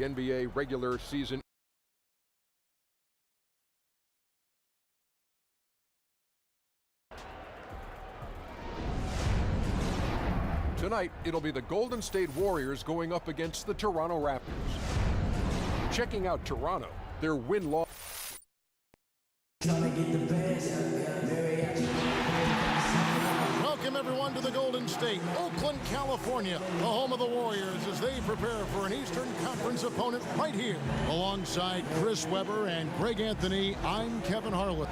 NBA regular season. Tonight, it'll be the Golden State Warriors going up against the Toronto Raptors. Checking out Toronto, their win-loss. Welcome everyone to the Golden State, Oakland, California, the home of the Warriors as they prepare for an Eastern Conference opponent right here. Alongside Chris Webber and Greg Anthony, I'm Kevin Harlan.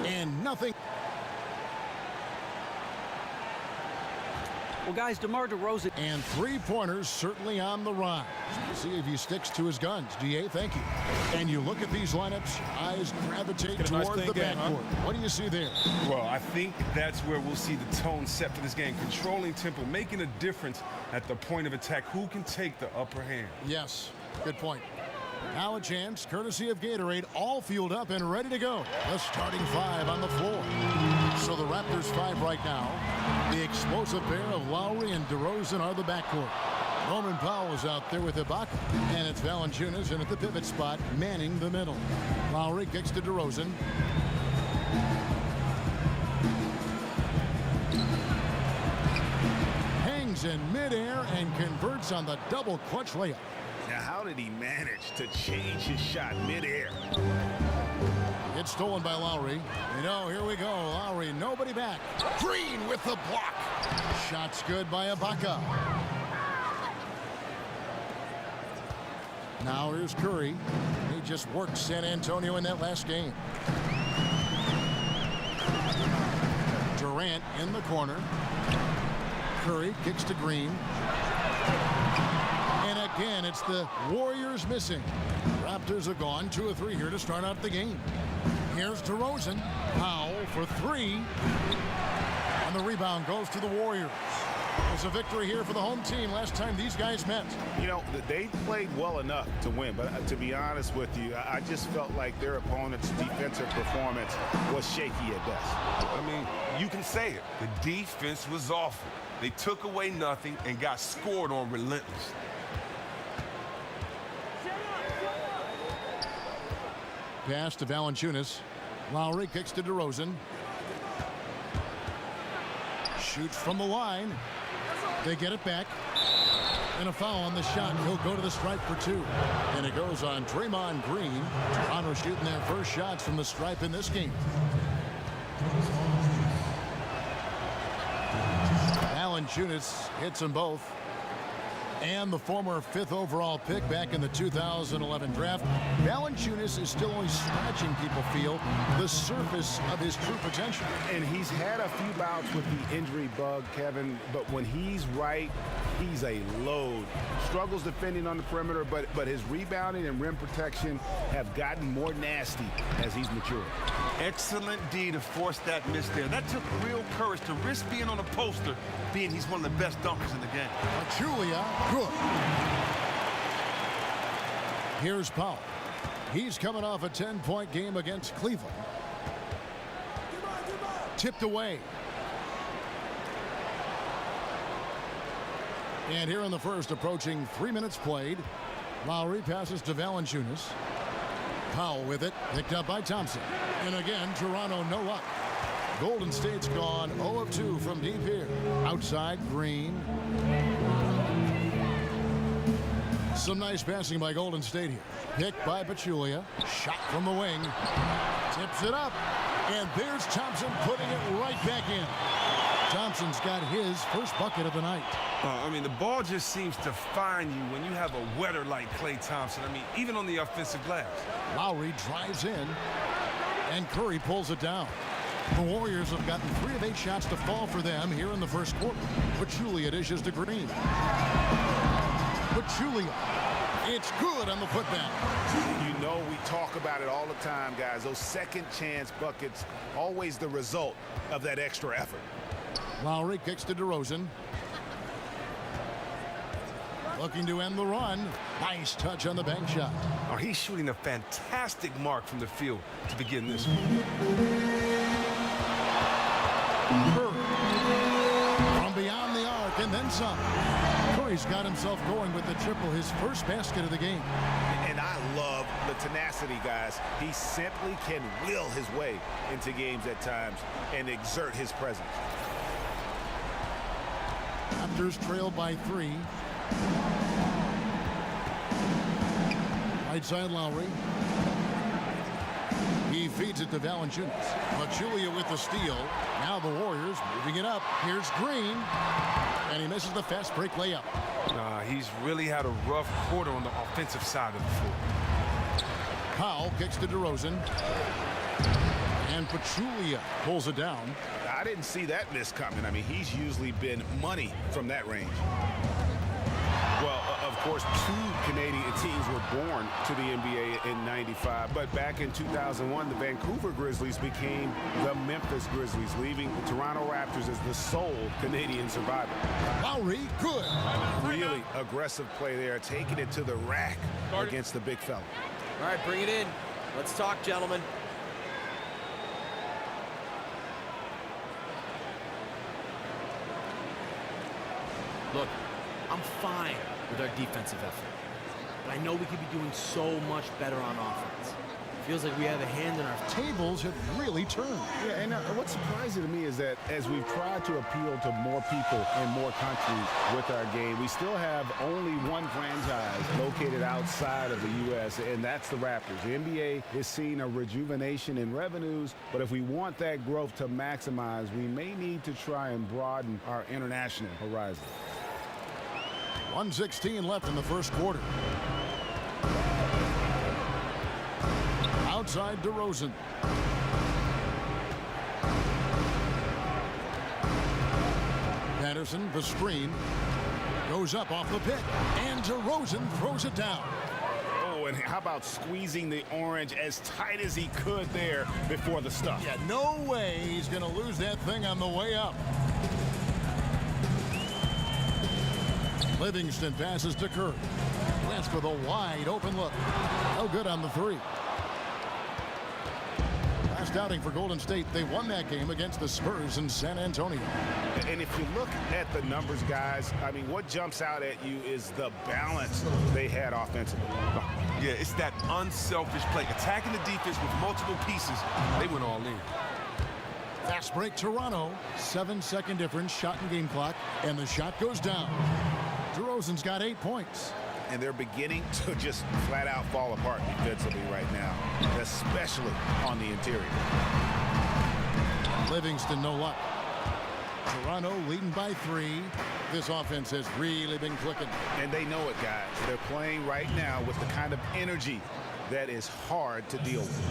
And nothing. Well, guys, DeMar DeRozan. And three-pointers certainly on the rise. See if he sticks to his guns. DA, thank you. And you look at these lineups, eyes gravitate toward the backcourt. What do you see there? Well, I think that's where we'll see the tone set for this game. Controlling tempo, making a difference at the point of attack. Who can take the upper hand? Yes, good point. Now a chance, courtesy of Gatorade, all fueled up and ready to go. The starting five on the floor. So the Raptors five right now. The explosive pair of Lowry and DeRozan are the backcourt. Norman Powell is out there with Ibaka. And it's Valanciunas in at the pivot spot, manning the middle. Lowry kicks to DeRozan. Hangs in midair and converts on the double clutch layup. Now, how did he manage to change his shot midair? It's stolen by Lowry. You know, here we go. Lowry, nobody back. Green with the block. Shot's good by Ibaka. Now here's Curry. He just worked San Antonio in that last game. Durant in the corner. Curry kicks to Green. And again, it's the Warriors missing. Raptors are gone 2 of 3 here to start out the game. Here's DeRozan. Powell for 3. And the rebound goes to the Warriors. It's a victory here for the home team last time these guys met. You know, they played well enough to win, but to be honest with you, I just felt like their opponent's defensive performance was shaky at best. I mean, you can say it. The defense was awful. They took away nothing and got scored on relentlessly. Pass to Valanciunas. Lowry kicks to DeRozan. Shoots from the line. They get it back. And a foul on the shot. He'll go to the stripe for 2. And it goes on Draymond Green. Toronto shooting their first shots from the stripe in this game. Valanciunas hits them both. And the former 5th overall pick back in the 2011 draft. Valanciunas is still only scratching, people feel, the surface of his true potential. And he's had a few bouts with the injury bug, Kevin, but when he's right, he's a load. Struggles defending on the perimeter, but his rebounding and rim protection have gotten more nasty as he's matured. Excellent D to force that miss there. That took real courage to risk being on a poster, being he's one of the best dunkers in the game. Julia, good. Here's Powell. He's coming off a 10-point game against Cleveland. Tipped away. And here in the first, approaching 3 minutes played. Lowry passes to Valanciunas. Powell with it, picked up by Thompson. And again, Toronto no luck. Golden State's gone 0 of 2 from deep here. Outside, Green. Some nice passing by Golden State here. Picked by Pachulia. Shot from the wing. Tips it up. And there's Thompson putting it right back in. Thompson's got his first bucket of the night. I mean, the ball just seems to find you when you have a wetter like Klay Thompson. I mean, even on the offensive glass. Lowry drives in, and Curry pulls it down. The Warriors have gotten 3 of 8 shots to fall for them here in the first quarter. Pachulia dishes to Green. Pachulia. It's good on the putback. You know, we talk about it all the time, guys. Those second chance buckets, always the result of that extra effort. Lowry kicks to DeRozan. Looking to end the run. Nice touch on the bank shot. Oh, he's shooting a fantastic mark from the field to begin this one. From beyond the arc and then some. Curry Curry's got himself going with the triple, his first basket of the game. And I love the tenacity, guys. He simply can will his way into games at times and exert his presence. Raptors trail by 3. Right side Lowry. He feeds it to Valanciunas. Pachulia with the steal. Now the Warriors moving it up. Here's Green. And he misses the fast break layup. He's really had a rough quarter on the offensive side of the floor. Powell kicks to DeRozan. And Pachulia pulls it down. I didn't see that miss coming. I mean, he's usually been money from that range. Well, of course, 2 Canadian teams were born to the NBA in '95, but back in 2001, the Vancouver Grizzlies became the Memphis Grizzlies, leaving the Toronto Raptors as the sole Canadian survivor. Lowry, good. Really aggressive play there, taking it to the rack against the big fella. All right, bring it in. Let's talk, gentlemen. Look, I'm fine with our defensive effort, but I know we could be doing so much better on offense. Feels like we have a hand in our Tables have really turned. Yeah, and what's surprising to me is that as we've tried to appeal to more people in more countries with our game, we still have only one franchise located outside of the U.S., and that's the Raptors. The NBA is seeing a rejuvenation in revenues, but if we want that growth to maximize, we may need to try and broaden our international horizon. 1:16 left in the first quarter. Outside DeRozan. Patterson, the screen. Goes up off the pick. And DeRozan throws it down. Oh, and how about squeezing the orange as tight as he could there before the stuff? Yeah, no way he's going to lose that thing on the way up. Livingston passes to Curry. That's for the wide open look. No good on the 3. Last outing for Golden State, they won that game against the Spurs in San Antonio. And if you look at the numbers, guys, I mean, what jumps out at you is the balance they had offensively. Yeah, it's that unselfish play. Attacking the defense with multiple pieces, they went all in. Fast break Toronto. 7-second difference, shot and game clock, and the shot goes down. DeRozan's got 8 points. And they're beginning to just flat out fall apart defensively right now, especially on the interior. Livingston, no luck. Toronto leading by 3. This offense has really been clicking. And they know it, guys. They're playing right now with the kind of energy that is hard to deal with.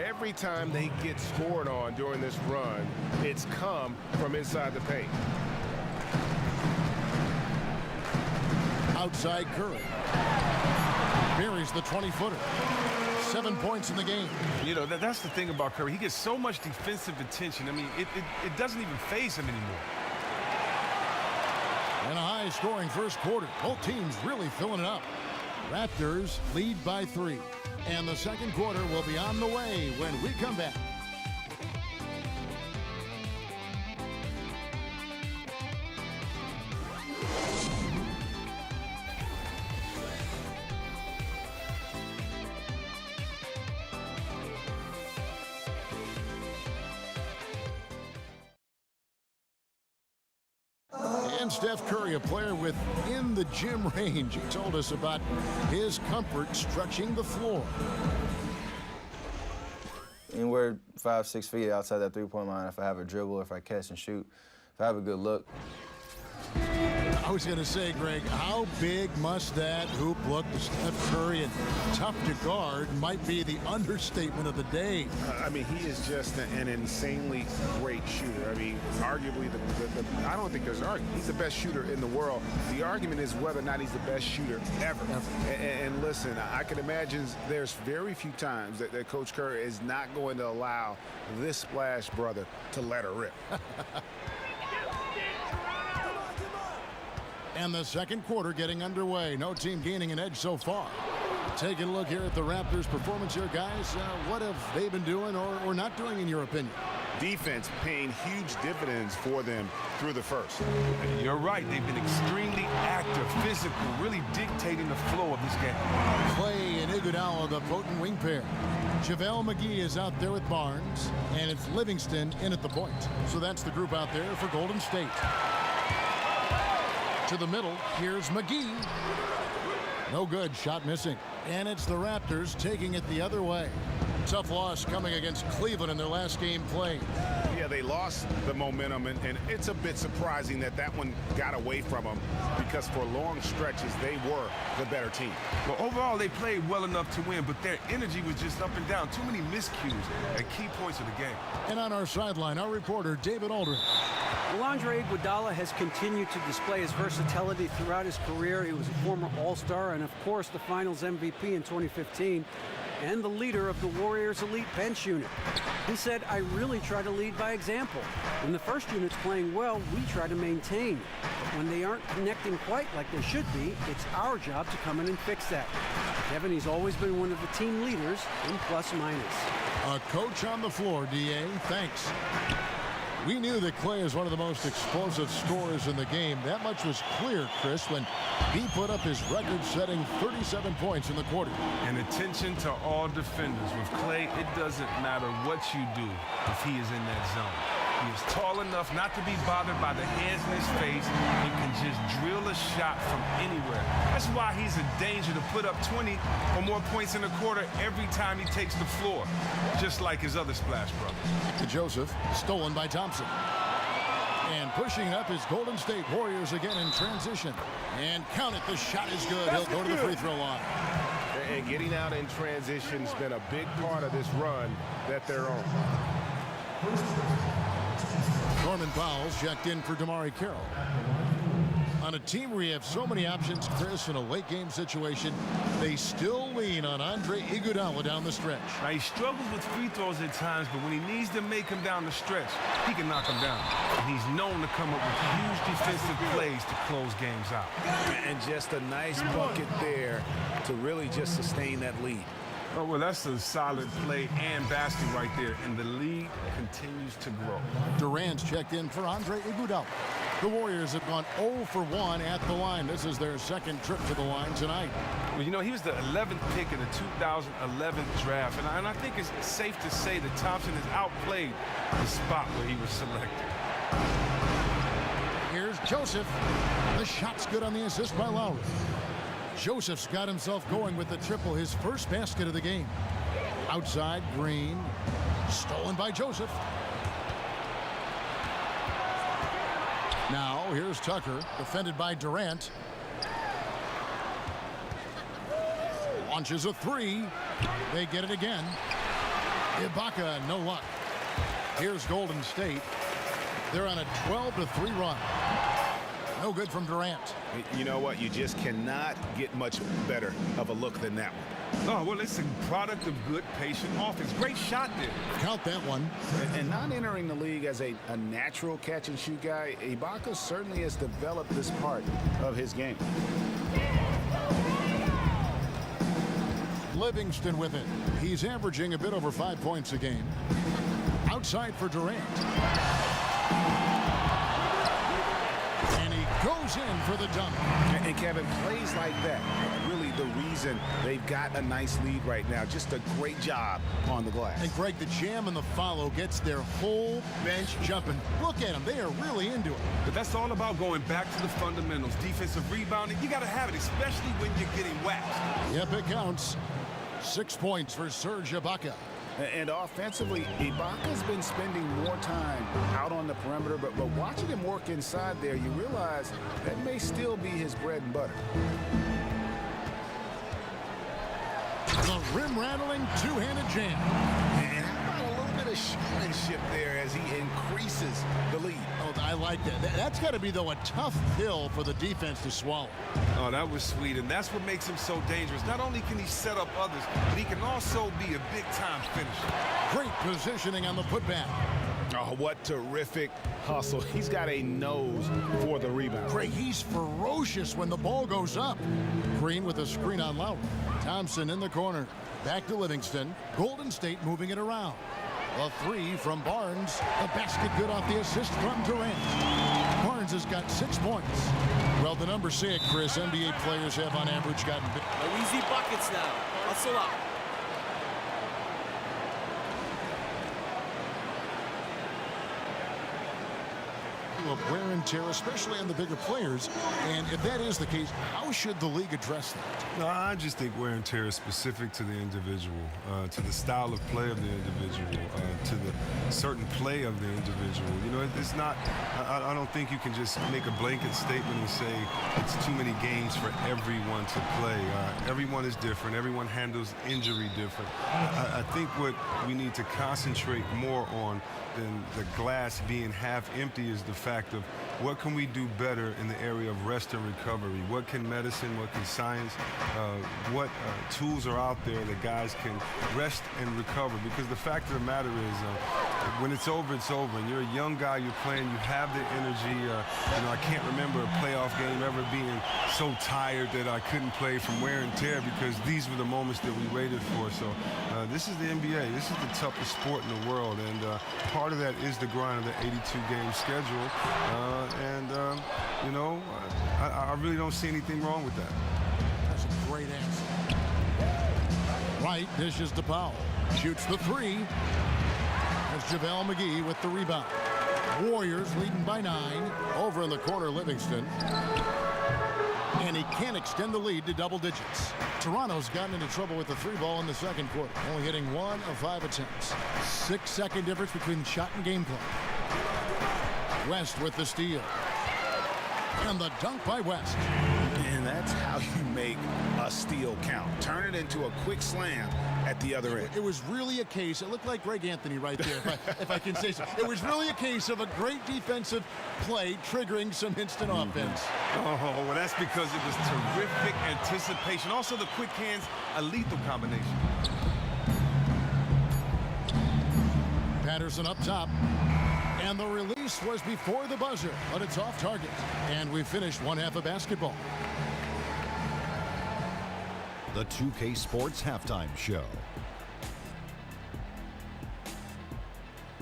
Every time they get scored on during this run, it's come from inside the paint. Outside Curry. Buries the 20-footer. 7 points in the game. You know, that's the thing about Curry. He gets so much defensive attention. I mean, it doesn't even faze him anymore. And a high-scoring first quarter. Both teams really filling it up. Raptors lead by 3. And the second quarter will be on the way when we come back. And Steph Curry, a player within the gym range. He told us about his comfort stretching the floor. Anywhere 5-6 feet outside that three-point line, if I have a dribble, if I catch and shoot, if I have a good look. I was going to say, Greg, how big must that hoop look to Steph Curry? And tough to guard might be the understatement of the day. I mean, he is just an insanely great shooter. I mean, arguably, I don't think there's an argument. He's the best shooter in the world. The argument is whether or not he's the best shooter ever. And listen, I can imagine there's very few times that Coach Curry is not going to allow this splash brother to let her rip. And the second quarter getting underway. No team gaining an edge so far. Taking a look here at the Raptors' performance here, guys. What have they been doing or not doing, in your opinion? defense paying huge dividends for them through the first. You're right. They've been extremely active, physical, really dictating the flow of this game. Clay and Iguodala, the potent wing pair. JaVale McGee is out there with Barnes, and it's Livingston in at the point. So that's the group out there for Golden State. To the middle, here's McGee. No good, shot missing. And it's the Raptors taking it the other way. Tough loss coming against Cleveland in their last game played. Yeah, they lost the momentum, and it's a bit surprising that that one got away from them because for long stretches, they were the better team. Well, overall, they played well enough to win, but their energy was just up and down. Too many miscues at key points of the game. And on our sideline, our reporter, David Aldridge. Well, Andre Iguodala has continued to display his versatility throughout his career. He was a former All-Star and, of course, the Finals MVP in 2015 and the leader of the Warriors' elite bench unit. He said, "I really try to lead by example. When the first unit's playing well, we try to maintain. But when they aren't connecting quite like they should be, it's our job to come in and fix that." Kevin, he's always been one of the team leaders in plus-minus. A coach on the floor, DA. Thanks. We knew that Clay is one of the most explosive scorers in the game. That much was clear, Chris, when he put up his record-setting 37 points in the quarter. And attention to all defenders. With Clay, it doesn't matter what you do if he is in that zone. He is tall enough not to be bothered by the hands in his face and can just drill a shot from anywhere. That's why he's a danger to put up 20 or more points in a quarter every time he takes the floor, just like his other splash brother. To Joseph, stolen by Thompson. And pushing up his Golden State Warriors again in transition. And count it, the shot is good. He'll go to the free throw line. And getting out in transition has been a big part of this run that they're on. Norman Powell's checked in for DeMarre Carroll. On a team where you have so many options, Chris, in a late-game situation, they still lean on Andre Iguodala down the stretch. Now, he struggles with free throws at times, but when he needs to make them down the stretch, he can knock them down. And he's known to come up with huge defensive plays to close games out. And just a nice bucket there to really just sustain that lead. Oh, well, that's a solid play and basket right there, and the lead continues to grow. Durant's checked in for Andre Iguodala. The Warriors have gone 0 for 1 at the line. This is their second trip to the line tonight. Well, you know, he was the 11th pick in the 2011 draft, and I think it's safe to say that Thompson has outplayed the spot where he was selected. Here's Joseph. The shot's good on the assist by Lowry. Joseph's got himself going with the triple, his first basket of the game. Outside, Green. Stolen by Joseph. Now, here's Tucker, defended by Durant. Launches a three. They get it again. Ibaka, no luck. Here's Golden State. They're on a 12-3 run. No good from Durant. You know what? You just cannot get much better of a look than that one. Oh, well, it's a product of good, patient offense. Great shot there. Count that one. And not entering the league as a natural catch-and-shoot guy, Ibaka certainly has developed this part of his game. Livingston with it. He's averaging a bit over 5 points a game. Outside for Durant. And he goes in for the dunk. And Kevin, plays like that are really the reason they've got a nice lead right now. Just a great job on the glass. And Greg, the jam and the follow gets their whole bench jumping. Look at them. They are really into it. But that's all about going back to the fundamentals. Defensive rebounding, you got to have it, especially when you're getting waxed. Yep, it counts. 6 points for Serge Ibaka. And offensively, Ibaka's been spending more time out on the perimeter, but watching him work inside there, you realize that may still be his bread and butter. The rim-rattling two-handed jam. And how about a little bit of showmanship there as he increases the lead? Oh, I like that. That's got to be, though, a tough pill for the defense to swallow. Oh, that was sweet, and that's what makes him so dangerous. Not only can he set up others, but he can also be a big-time finisher. Great positioning on the putback. Oh, what terrific hustle. He's got a nose for the rebound. Craig, he's ferocious when the ball goes up. Green with a screen on Lowry. Thompson in the corner. Back to Livingston. Golden State moving it around. A three from Barnes. The basket good off the assist from Durant. Barnes has got 6 points. Well, the numbers say it, Chris. NBA players have on average gotten big. No easy buckets now. Hustle up. Of wear and tear, especially on the bigger players. And if that is the case, how should the league address that? No, I just think wear and tear is specific to the individual, to the style of play of the individual, to the certain play of the individual. You know, it's not, I don't think you can just make a blanket statement and say it's too many games for everyone to play. Everyone is different. Everyone handles injury different. I think what we need to concentrate more on than the glass being half empty is the fact of what can we do better in the area of rest and recovery? What can medicine, what can science, what tools are out there that guys can rest and recover? Because the fact of the matter is when it's over, it's over. And you're a young guy, you're playing, you have the energy. You know, I can't remember a playoff game ever being so tired that I couldn't play from wear and tear because these were the moments that we waited for. So this is the NBA. This is the toughest sport in the world. And part of that is the grind of the 82-game schedule. You know, I really don't see anything wrong with that. That's a great answer. Wright dishes to Powell. Shoots the three. There's JaVale McGee with the rebound. Warriors leading by 9. Over in the corner, Livingston. And he can't extend the lead to double digits. Toronto's gotten into trouble with the 3 ball in the second quarter, only hitting 1 of 5 attempts. 6-second difference between shot and gameplay. West with the steal. And the dunk by West. And that's how you make a steal count. Turn it into a quick slam at the other end. It was really a case, it looked like Greg Anthony right there, if I can say so. It was really a case of a great defensive play triggering some instant offense. Oh, well, that's because it was terrific anticipation. Also, the quick hands, a lethal combination. Patterson up top. And the release was before the buzzer, but it's off target. And we finished one half of basketball. The 2K Sports Halftime Show.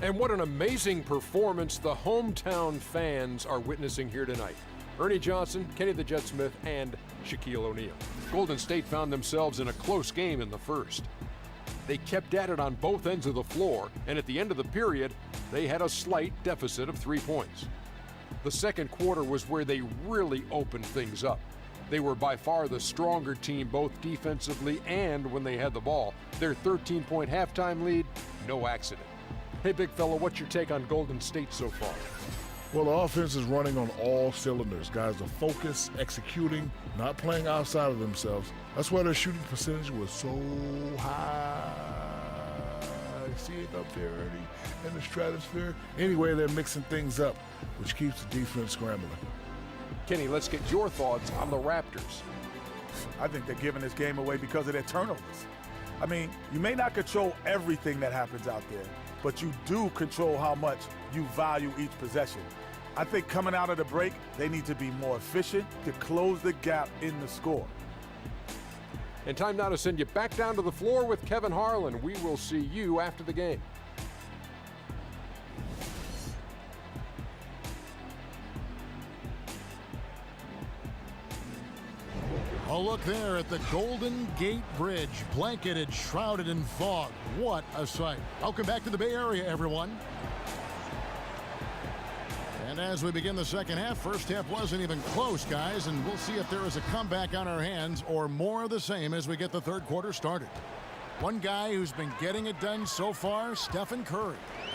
And what an amazing performance the hometown fans are witnessing here tonight. Ernie Johnson, Kenny the Jet Smith, and Shaquille O'Neal. Golden State found themselves in a close game in the first. They kept at it on both ends of the floor, and at the end of the period, they had a slight deficit of 3 points. The second quarter was where they really opened things up. They were by far the stronger team both defensively and when they had the ball. Their 13-point halftime lead, no accident. Hey, big fella, what's your take on Golden State so far? Well, the offense is running on all cylinders. Guys are focused, executing, not playing outside of themselves. That's why their shooting percentage was so high. See it up there, Ernie, in the stratosphere. Anyway, they're mixing things up, which keeps the defense scrambling. Kenny, let's get your thoughts on the Raptors. I think they're giving this game away because of their turnovers. I mean, you may not control everything that happens out there, but you do control how much you value each possession. I think coming out of the break, they need to be more efficient to close the gap in the score. And time now to send you back down to the floor with Kevin Harlan. We will see you after the game. A look there at the Golden Gate Bridge, blanketed, shrouded in fog. What a sight. Welcome back to the Bay Area, everyone. And as we begin the second half, first half wasn't even close, guys, and we'll see if there is a comeback on our hands or more of the same as we get the third quarter started. One guy who's been getting it done so far, Stephen Curry.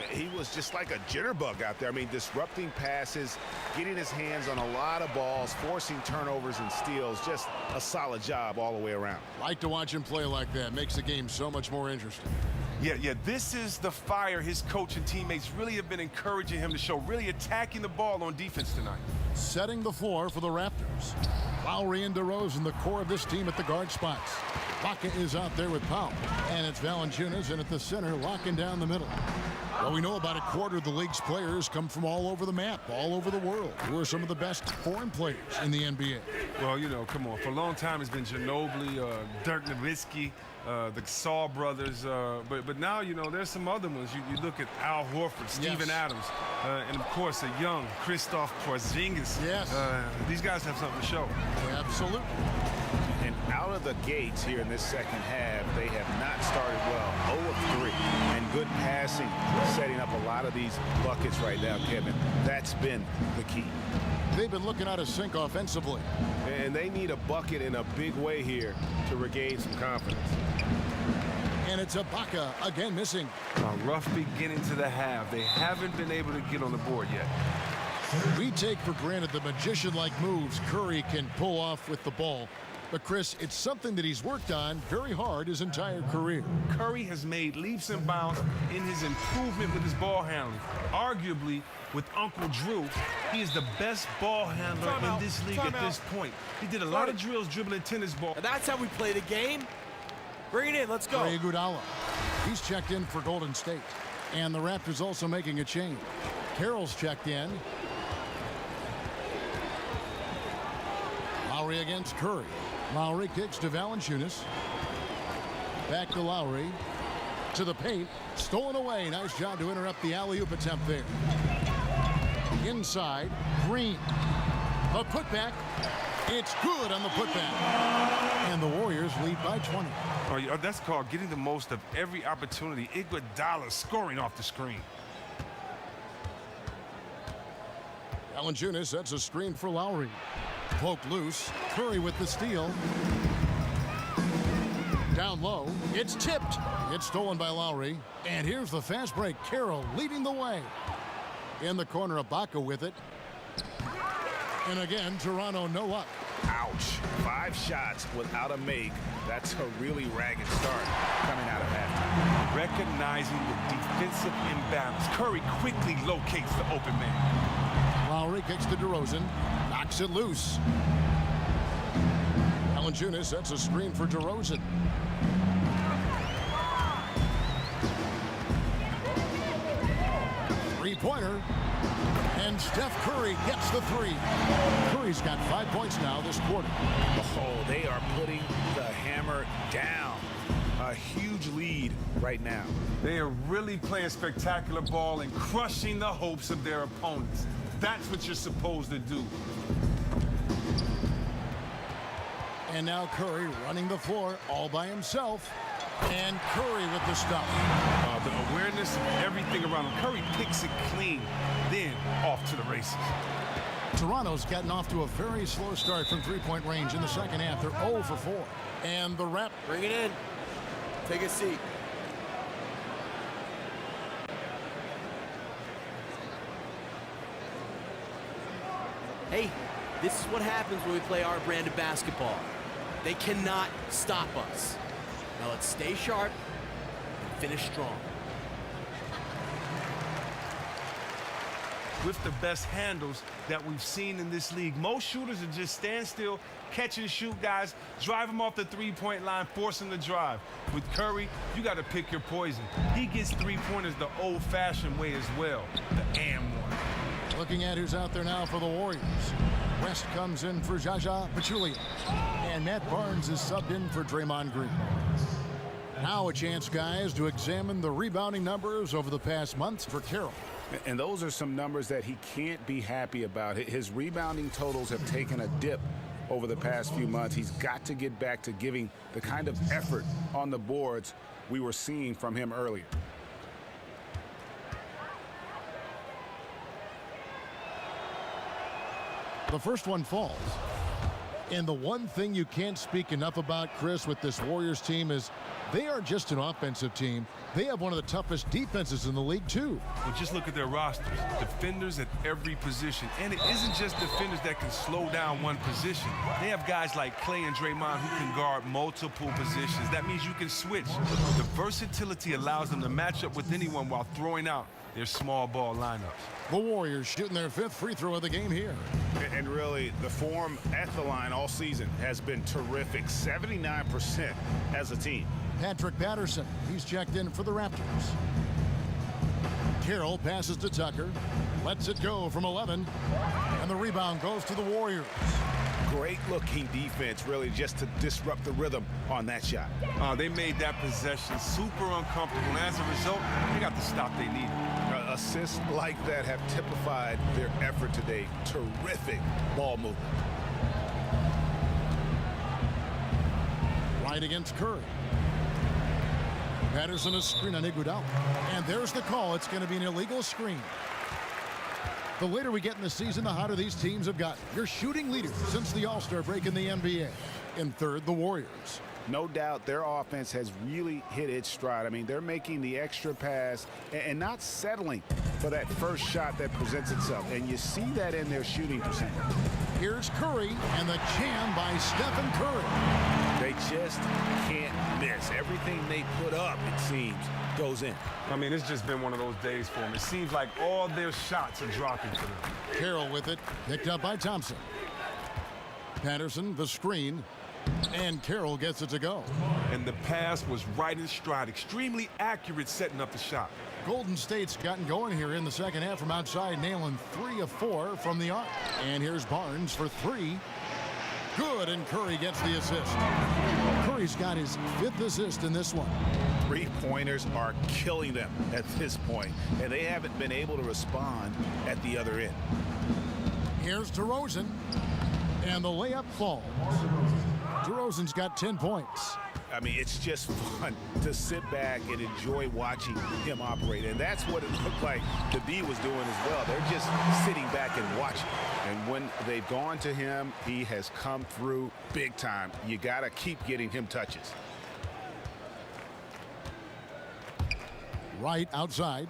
He was just like a jitterbug out there. I mean, disrupting passes, getting his hands on a lot of balls, forcing turnovers and steals. Just a solid job all the way around. Like to watch him play like that. Makes the game so much more interesting. Yeah, this is the fire his coach and teammates really have been encouraging him to show, really attacking the ball on defense tonight. Setting the floor for the Raptors. Lowry and DeRozan, the core of this team at the guard spots. Baca is out there with Powell. And it's Valanciunas in at the center, locking down the middle. Well, we know about a quarter of the league's players come from all over the map, all over the world. Who are some of the best foreign players in the NBA? Well, you know, come on. For a long time, it's been Ginobili, Dirk Nowitzki, the Saul brothers. But now, you know, there's some other ones. You look at Al Horford, Steven Adams, and, of course, a young Kristaps Porzingis. Yes. These guys have something to show. Absolutely. And out of the gates here in this second half, they have not started well. 0 of 3. And good passing, setting up a lot of these buckets right now, Kevin. That's been the key. They've been looking out of sync offensively. And they need a bucket in a big way here to regain some confidence. And it's Ibaka again missing. A rough beginning to the half. They haven't been able to get on the board yet. We take for granted the magician-like moves Curry can pull off with the ball. But, Chris, it's something that he's worked on very hard his entire career. Curry has made leaps and bounds in his improvement with his ball handling. Arguably, with Uncle Drew, he is the best ball handler in this league at this point. He did a lot of drills dribbling tennis ball. And that's how we play the game. Bring it in. Let's go. Andre Iguodala. He's checked in for Golden State. And the Raptors also making a change. Carroll's checked in. Lowry against Curry. Lowry kicks to Valanciunas. Back to Lowry. To the paint. Stolen away. Nice job to interrupt the alley-oop attempt there. Inside. Green. The putback. It's good on the putback. And the Warriors lead by 20. Oh, that's called getting the most of every opportunity. Iguodala scoring off the screen. Valanciunas sets a screen for Lowry. Poke loose. Curry with the steal. Down low. It's tipped. It's stolen by Lowry. And here's the fast break. Carroll leading the way. In the corner, Ibaka with it. And again, Toronto no luck. Ouch. 5 shots without a make. That's a really ragged start coming out of halftime. Recognizing the defensive imbalance, Curry quickly locates the open man. Lowry kicks to DeRozan. Knocks it loose. Valanciunas sets a screen for DeRozan. Three-pointer. And Steph Curry gets the 3. Curry's got 5 points now this quarter. Oh, they are putting the hammer down. A huge lead right now. They are really playing spectacular ball and crushing the hopes of their opponents. That's what you're supposed to do. And now Curry running the floor all by himself. And Curry with the stop. The awareness of everything around him. Curry picks it clean, then off to the races. Toronto's gotten off to a very slow start from three-point range in the second half. They're 0 for 4. And the Raptors. Bring it in. Take a seat. Hey, this is what happens when we play our brand of basketball. They cannot stop us. Now let's stay sharp and finish strong. With the best handles that we've seen in this league. Most shooters are just stand still, catch and shoot guys, drive them off the three-point line, force them to drive. With Curry, you got to pick your poison. He gets three-pointers the old-fashioned way as well, the and one. Looking at who's out there now for the Warriors. West comes in for Zaza Pachulia. And Matt Barnes is subbed in for Draymond Green. Now a chance, guys, to examine the rebounding numbers over the past months for Carroll. And those are some numbers that he can't be happy about. His rebounding totals have taken a dip over the past few months. He's got to get back to giving the kind of effort on the boards we were seeing from him earlier. The first one falls. And the one thing you can't speak enough about, Chris, with this Warriors team is they are just an offensive team. They have one of the toughest defenses in the league, too. Well, just look at their rosters. Defenders at every position. And it isn't just defenders that can slow down one position. They have guys like Klay and Draymond who can guard multiple positions. That means you can switch. The versatility allows them to match up with anyone while throwing out their small ball lineups. The Warriors shooting their 5th free throw of the game here. And really, the form at the line all season has been terrific. 79% as a team. Patrick Patterson, he's checked in for the Raptors. Carroll passes to Tucker. Lets it go from 11. And the rebound goes to the Warriors. Great looking defense, really, just to disrupt the rhythm on that shot. They made that possession super uncomfortable, and as a result, they got the stop they needed. Assists like that have typified their effort today. Terrific ball movement. Right against Curry. Patterson a screen on Iguodala. And there's the call. It's going to be an illegal screen. The later we get in the season, the hotter these teams have gotten. Your shooting leaders since the All-Star break in the NBA. In third, the Warriors. No doubt their offense has really hit its stride. I mean, they're making the extra pass and not settling for that first shot that presents itself. And you see that in their shooting percentage. Here's Curry and the jam by Stephen Curry. They just can't miss. Everything they put up, it seems, goes in. I mean, it's just been one of those days for them. It seems like all their shots are dropping for them. Carroll with it, picked up by Thompson. Patterson, the screen, and Carroll gets it to go. And the pass was right in stride. Extremely accurate setting up the shot. Golden State's gotten going here in the second half from outside, nailing 3 of 4 from the arc. And here's Barnes for 3. Good, and Curry gets the assist. Curry's got his 5th assist in this one. Three-pointers are killing them at this point, and they haven't been able to respond at the other end. Here's DeRozan, and the layup falls. DeRozan's got 10 points. I mean, it's just fun to sit back and enjoy watching him operate. And that's what it looked like the D was doing as well. They're just sitting back and watching. And when they've gone to him, he has come through big time. You got to keep getting him touches. Right outside.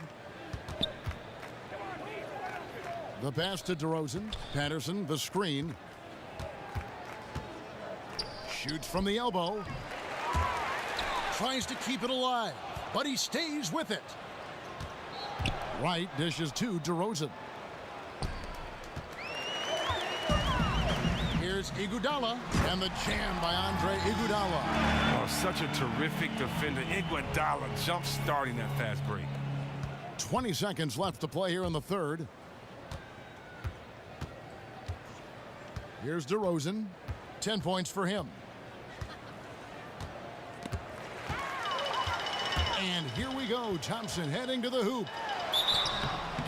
The pass to DeRozan. Patterson, the screen. Shoots from the elbow. Tries to keep it alive, but he stays with it. Wright dishes to DeRozan. Here's Iguodala, and the jam by Andre Iguodala. Oh, such a terrific defender. Iguodala jump-starting that fast break. 20 seconds left to play here in the third. Here's DeRozan. 10 points for him. And here we go. Thompson heading to the hoop.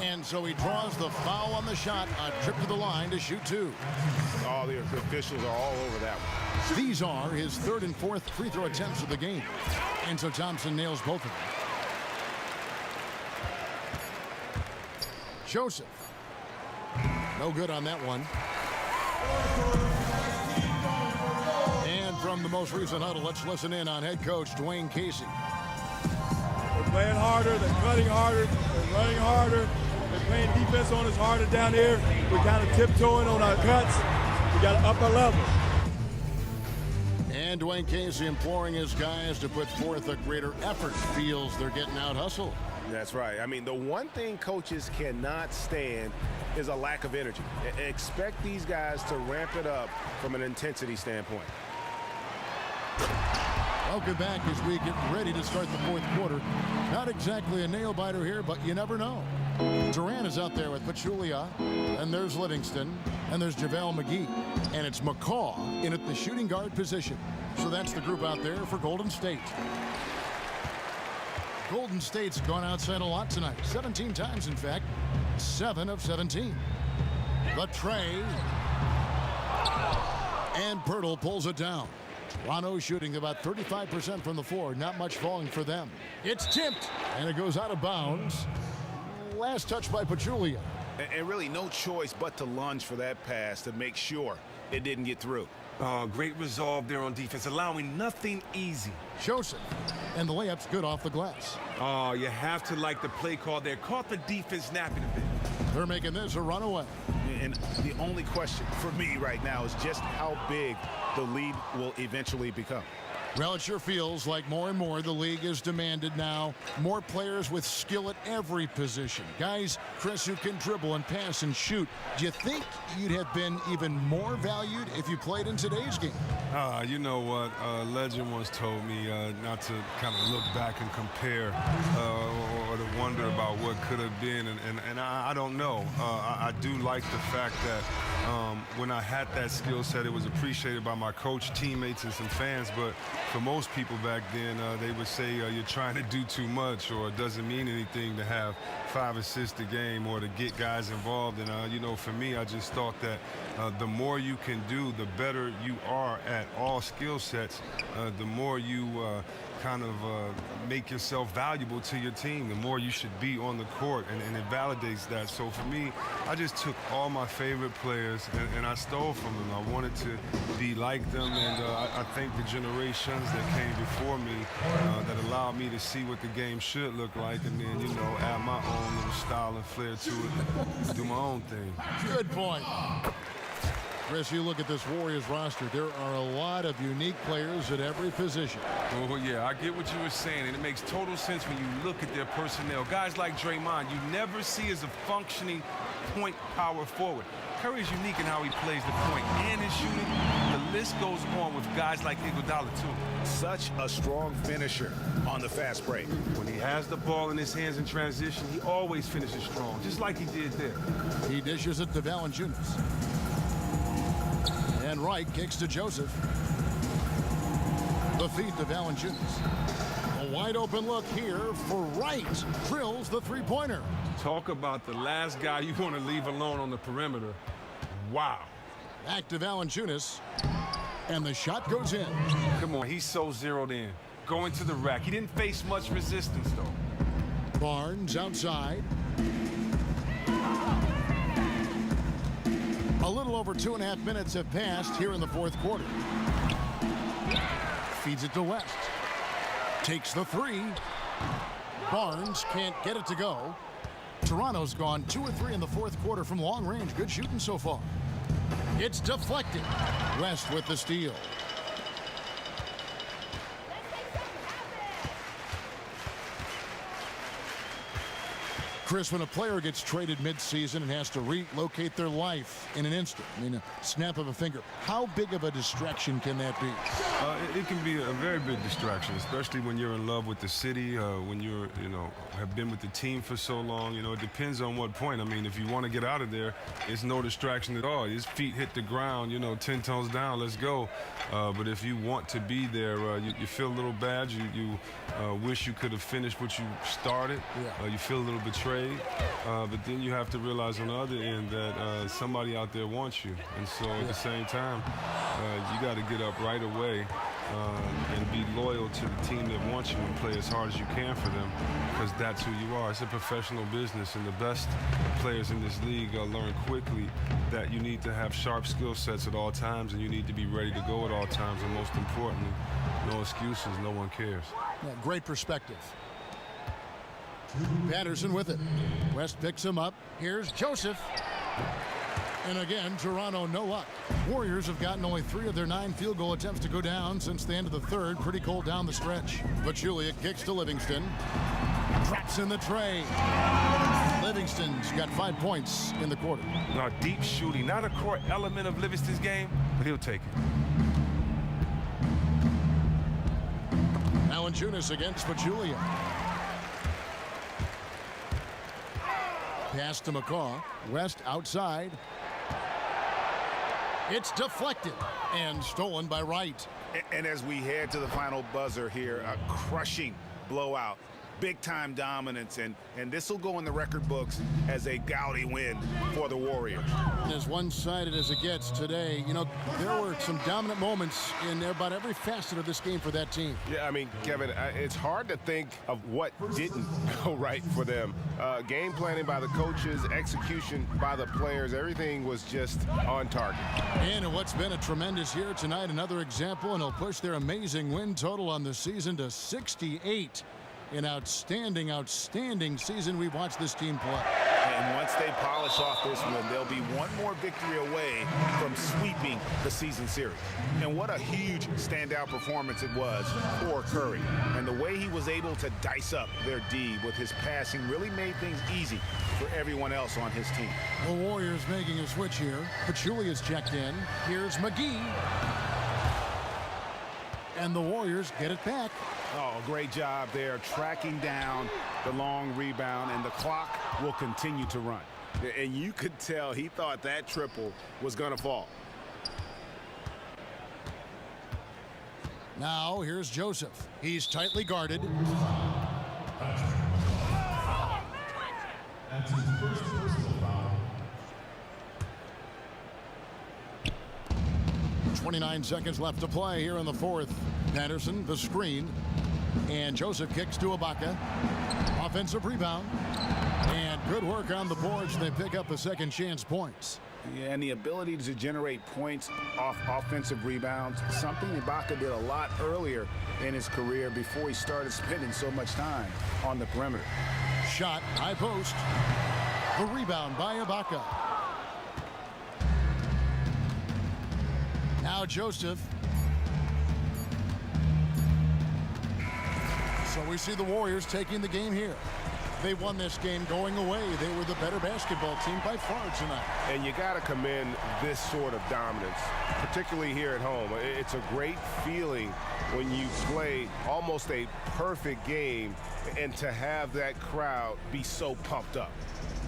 And so he draws the foul on the shot. A trip to the line to shoot 2. All the officials are all over that one. These are his 3rd and 4th free throw attempts of the game. And so Thompson nails both of them. Joseph. No good on that one. And from the most recent huddle, let's listen in on head coach Dwayne Casey. They're playing harder, they're cutting harder, they're running harder, they're playing defense on us harder down here. We're kind of tiptoeing on our cuts. We got to up our level. And Dwayne Casey imploring his guys to put forth a greater effort. Feels they're getting out hustled. That's right. I mean, the one thing coaches cannot stand is a lack of energy. Expect these guys to ramp it up from an intensity standpoint. Welcome back as we get ready to start the fourth quarter. Not exactly a nail-biter here, but you never know. Durant is out there with Pachulia, and there's Livingston, and there's JaVale McGee. And it's McCaw in at the shooting guard position. So that's the group out there for Golden State. Golden State's gone outside a lot tonight. 17 times, in fact. 7 of 17. The tray. And Pirtle pulls it down. Toronto shooting about 35% from the floor. Not much falling for them. It's tipped, and it goes out of bounds. Last touch by Pachulia. And really no choice but to lunge for that pass to make sure it didn't get through. Great resolve there on defense, allowing nothing easy. Joseph, and the layup's good off the glass. You have to like the play call there. Caught the defense napping a bit. They're making this a runaway. And the only question for me right now is just how big the lead will eventually become. Well, it sure feels like more and more the league is demanded now. More players with skill at every position. Guys, Chris, who can dribble and pass and shoot. Do you think you'd have been even more valued if you played in today's game? You know what? A legend once told me not to kind of look back and compare or to wonder about what could have been. And I don't know. I do like the fact that when I had that skill set, it was appreciated by my coach, teammates, and some fans. But for most people back then, they would say you're trying to do too much, or it doesn't mean anything to have 5 assists a game or to get guys involved. And, you know, for me, I just thought that the more you can do, the better you are at all skill sets, the more you kind of make yourself valuable to your team, the more you should be on the court, and it validates that. So for me, I just took all my favorite players and I stole from them. I wanted to be like them, and I think the generations that came before me that allowed me to see what the game should look like, and then, you know, add my own little style and flair to it, do my own thing. Good point. Chris, you look at this Warriors roster, there are a lot of unique players at every position. Oh, yeah, I get what you were saying, and it makes total sense when you look at their personnel. Guys like Draymond, you never see as a functioning point power forward. Curry's unique in how he plays the point and his shooting. The list goes on with guys like Iguodala, too. Such a strong finisher on the fast break. When he has the ball in his hands in transition, he always finishes strong, just like he did there. He dishes it to Valanciunas. And Wright kicks to Joseph. The feed to Valanciunas. A wide open look here for Wright. Drills the three-pointer. Talk about the last guy you want to leave alone on the perimeter. Wow. Back to Valanciunas. And the shot goes in. Come on, he's so zeroed in. Going to the rack. He didn't face much resistance, though. Barnes outside. A little over 2.5 minutes have passed here in the fourth quarter. Feeds it to West. Takes the three. Barnes can't get it to go. Toronto's gone 2 of 3 in the fourth quarter from long range. Good shooting so far. It's deflected. West with the steal. Chris, when a player gets traded mid-season and has to relocate their life in an instant, I mean, a snap of a finger, how big of a distraction can that be? It can be a very big distraction, especially when you're in love with the city, when you're, have been with the team for so long. It depends on what point. I mean, if you want to get out of there, it's no distraction at all. His feet hit the ground, 10 toes down, let's go. But if you want to be there, you feel a little bad. You wish you could have finished what you started. Yeah. You feel a little betrayed. But then you have to realize on the other end that somebody out there wants you. And so at the same time, you got to get up right away and be loyal to the team that wants you and play as hard as you can for them, because that's who you are. It's a professional business, and the best players in this league learn quickly that you need to have sharp skill sets at all times, and you need to be ready to go at all times, and most importantly, no excuses, no one cares. Yeah, great perspective. Patterson with it. West picks him up. Here's Joseph. And again, Toronto no luck. Warriors have gotten only 3 of their 9 field goal attempts to go down since the end of the third. Pretty cold down the stretch. Pachulia kicks to Livingston. Drops in the tray. Livingston's got 5 points in the quarter. Now, deep shooting, not a core element of Livingston's game, but he'll take it. Valanciunas against Pachulia. Pass to McCaw. West outside. It's deflected and stolen by Wright. And as we head to the final buzzer here, a crushing blowout. Big-time dominance, and this will go in the record books as a gaudy win for the Warriors. As one-sided as it gets today, there were some dominant moments in about every facet of this game for that team. Yeah, I mean, Kevin, it's hard to think of what didn't go right for them. Game planning by the coaches, execution by the players, everything was just on target. And in what's been a tremendous year tonight, another example, and he'll push their amazing win total on the season to 68. An outstanding season we've watched this team play. And once they polish off this one, they'll be one more victory away from sweeping the season series. And what a huge standout performance it was for Curry. And the way he was able to dice up their D with his passing really made things easy for everyone else on his team. The Warriors making a switch here. Pachulia's checked in. Here's McGee. And the Warriors get it back. Oh, great job there tracking down the long rebound, and the clock will continue to run. And you could tell he thought that triple was going to fall. Now here's Joseph. He's tightly guarded. That's his first personal foul. 29 seconds left to play here in the fourth. Patterson, the screen. And Joseph kicks to Ibaka. Offensive rebound. And good work on the boards. They pick up the second chance points. Yeah, and the ability to generate points off offensive rebounds, something Ibaka did a lot earlier in his career before he started spending so much time on the perimeter. Shot, high post. The rebound by Ibaka. Now Joseph. So we see the Warriors taking the game here. They won this game going away. They were the better basketball team by far tonight. And you got to commend this sort of dominance, particularly here at home. It's a great feeling when you play almost a perfect game and to have that crowd be so pumped up.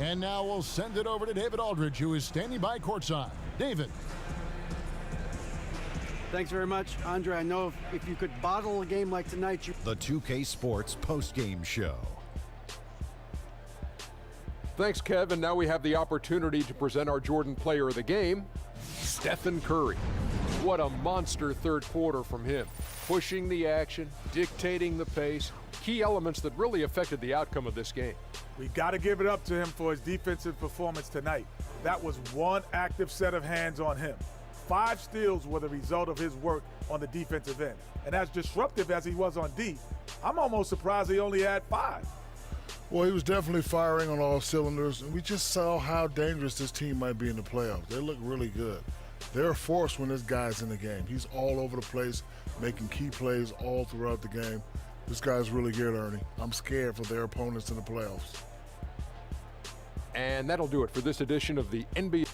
And now we'll send it over to David Aldridge, who is standing by courtside. David. Thanks very much, Andre. I know if you could bottle a game like tonight, The 2K Sports postgame show. Thanks, Kevin. Now we have the opportunity to present our Jordan Player of the Game, Stephen Curry. What a monster third quarter from him. Pushing the action, dictating the pace, key elements that really affected the outcome of this game. We got to give it up to him for his defensive performance tonight. That was one active set of hands on him. 5 steals were the result of his work on the defensive end. And as disruptive as he was on D, I'm almost surprised he only had 5. Well, he was definitely firing on all cylinders, and we just saw how dangerous this team might be in the playoffs. They look really good. They're a force when this guy's in the game. He's all over the place, making key plays all throughout the game. This guy's really good, Ernie. I'm scared for their opponents in the playoffs. And that'll do it for this edition of the NBA.